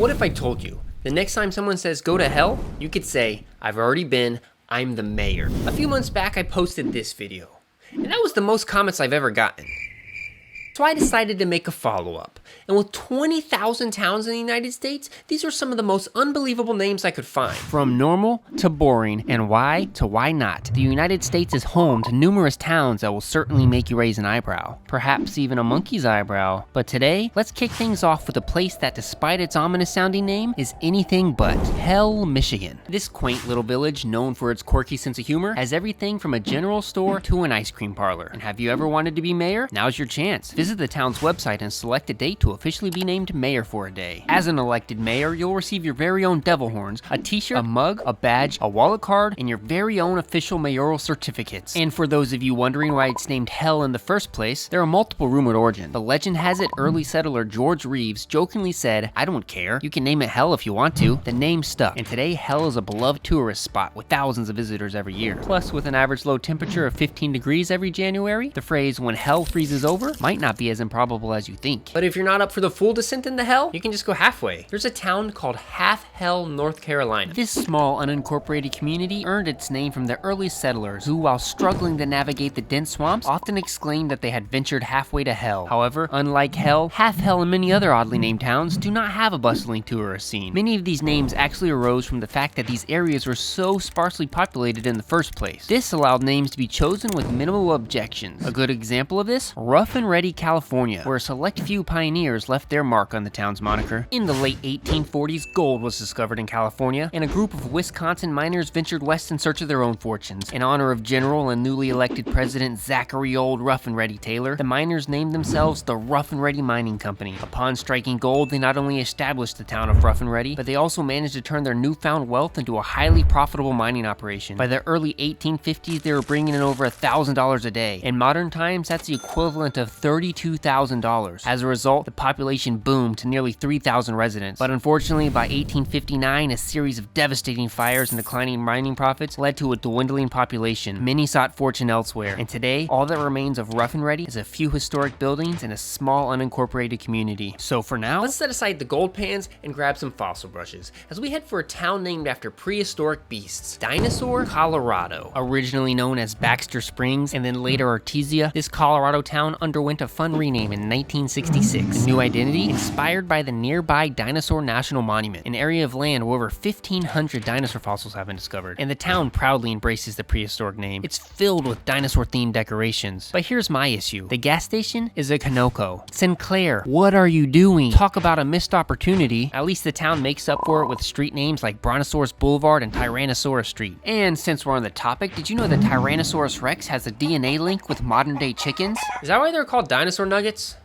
What if I told you, the next time someone says go to hell, you could say, I've already been, I'm the mayor. A few months back, I posted this video, and that was the most comments I've ever gotten. So I decided to make a follow-up. And with 20,000 towns in the United States, these are some of the most unbelievable names I could find. From normal to boring, and why to why not, the United States is home to numerous towns that will certainly make you raise an eyebrow. Perhaps even a monkey's eyebrow. But today, let's kick things off with a place that, despite its ominous sounding name, is anything but Hell, Michigan. This quaint little village, known for its quirky sense of humor, has everything from a general store to an ice cream parlor. And have you ever wanted to be mayor? Now's your chance. Visit the town's website and select a date to officially be named mayor for a day. As an elected mayor, you'll receive your very own devil horns, a t-shirt, a mug, a badge, a wallet card, and your very own official mayoral certificates. And for those of you wondering why it's named Hell in the first place, there are multiple rumored origins. The legend has it early settler George Reeves jokingly said, "I don't care, you can name it Hell if you want to." The name stuck, and today Hell is a beloved tourist spot with thousands of visitors every year. Plus, with an average low temperature of 15 degrees every January, the phrase "when hell freezes over" might not be as improbable as you think. But if you're not up for the full descent into hell, you can just go halfway. There's a town called Half Hell, North Carolina. This small unincorporated community earned its name from the early settlers who, while struggling to navigate the dense swamps, often exclaimed that they had ventured halfway to hell. However, unlike Hell, Half Hell and many other oddly named towns do not have a bustling tourist scene. Many of these names actually arose from the fact that these areas were so sparsely populated in the first place. This allowed names to be chosen with minimal objections. A good example of this? Rough and Ready, California, where a select few pioneers left their mark on the town's moniker. In the late 1840s, gold was discovered in California, and a group of Wisconsin miners ventured west in search of their own fortunes. In honor of General and newly elected President Zachary Old Rough and Ready Taylor, the miners named themselves the Rough and Ready Mining Company. Upon striking gold, they not only established the town of Rough and Ready, but they also managed to turn their newfound wealth into a highly profitable mining operation. By the early 1850s, they were bringing in over $1,000 a day. In modern times, that's the equivalent of $32,000. As a result, the population boomed to nearly 3,000 residents. But unfortunately, by 1859, a series of devastating fires and declining mining profits led to a dwindling population. Many sought fortune elsewhere, and today, all that remains of Rough and Ready is a few historic buildings and a small unincorporated community. So for now, let's set aside the gold pans and grab some fossil brushes, as we head for a town named after prehistoric beasts, Dinosaur, Colorado. Originally known as Baxter Springs and then later Artesia, this Colorado town underwent a fun rename in 1966. The new identity, inspired by the nearby Dinosaur National Monument, an area of land where over 1,500 dinosaur fossils have been discovered. And the town proudly embraces the prehistoric name. It's filled with dinosaur-themed decorations. But here's my issue. The gas station is a Conoco. Sinclair, what are you doing? Talk about a missed opportunity. At least the town makes up for it with street names like Brontosaurus Boulevard and Tyrannosaurus Street. And since we're on the topic, did you know that Tyrannosaurus Rex has a DNA link with modern-day chickens? Is that why they're called dinosaur nuggets?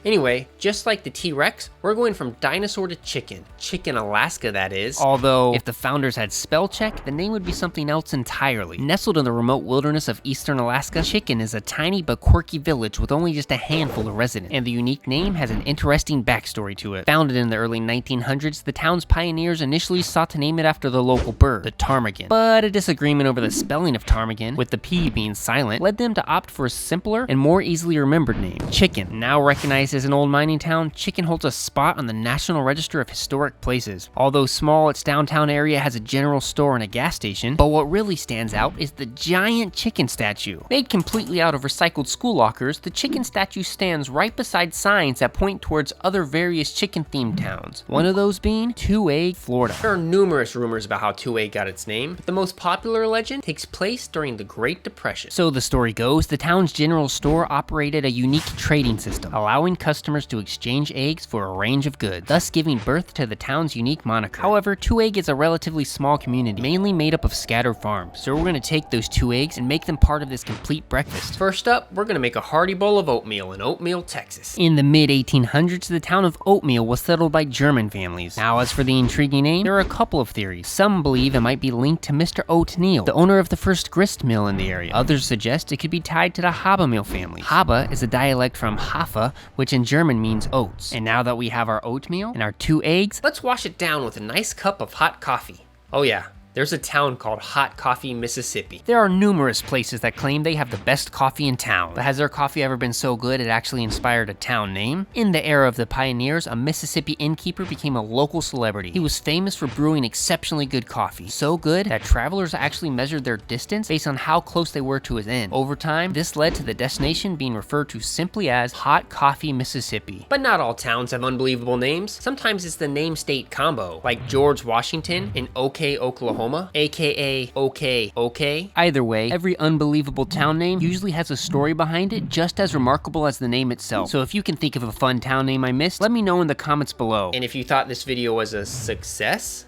Anyway, just like the T-Rex, we're going from dinosaur to chicken. Chicken Alaska, that is. Although, if the founders had spell check, the name would be something else entirely. Nestled in the remote wilderness of eastern Alaska, Chicken is a tiny but quirky village with only just a handful of residents. And the unique name has an interesting backstory to it. Founded in the early 1900s, the town's pioneers initially sought to name it after the local bird, the ptarmigan. But a disagreement over the spelling of ptarmigan, with the P being silent, led them to opt for a simpler and more easily remembered name, Chicken. Now recognized as an old mining town, Chicken holds a spot on the National Register of Historic Places. Although small, its downtown area has a general store and a gas station, but what really stands out is the giant chicken statue. Made completely out of recycled school lockers, the chicken statue stands right beside signs that point towards other various chicken-themed towns. One of those being Two Egg, Florida. There are numerous rumors about how Two Egg got its name, but the most popular legend takes place during the Great Depression. So the story goes, the town's general store operated a unique trading system, allowing customers to exchange eggs for a range of goods, thus giving birth to the town's unique moniker. However, Two Egg is a relatively small community, mainly made up of scattered farms, so we're going to take those 2 eggs and make them part of this complete breakfast. First up, we're going to make a hearty bowl of oatmeal in Oatmeal, Texas. In the mid-1800s, the town of Oatmeal was settled by German families. Now, as for the intriguing name, there are a couple of theories. Some believe it might be linked to Mr. Oatmeal, the owner of the first grist mill in the area. Others suggest it could be tied to the Habermehl family. Haber is a dialect from Hafer, which in German means oats. And now that we have our oatmeal and our 2 eggs, let's wash it down with a nice cup of hot coffee. Oh yeah, there's a town called Hot Coffee, Mississippi. There are numerous places that claim they have the best coffee in town, but has their coffee ever been so good it actually inspired a town name? In the era of the pioneers, a Mississippi innkeeper became a local celebrity. He was famous for brewing exceptionally good coffee, so good that travelers actually measured their distance based on how close they were to his inn. Over time, this led to the destination being referred to simply as Hot Coffee, Mississippi. But not all towns have unbelievable names. Sometimes it's the name-state combo, like George Washington in OK, Oklahoma, aka OK. Either way, every unbelievable town name usually has a story behind it just as remarkable as the name itself. So if you can think of a fun town name I missed, let me know in the comments below. And if you thought this video was a success,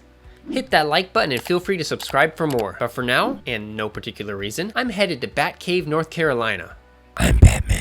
hit that like button and feel free to subscribe for more. But for now, and no particular reason, I'm headed to Batcave, North Carolina. I'm Batman.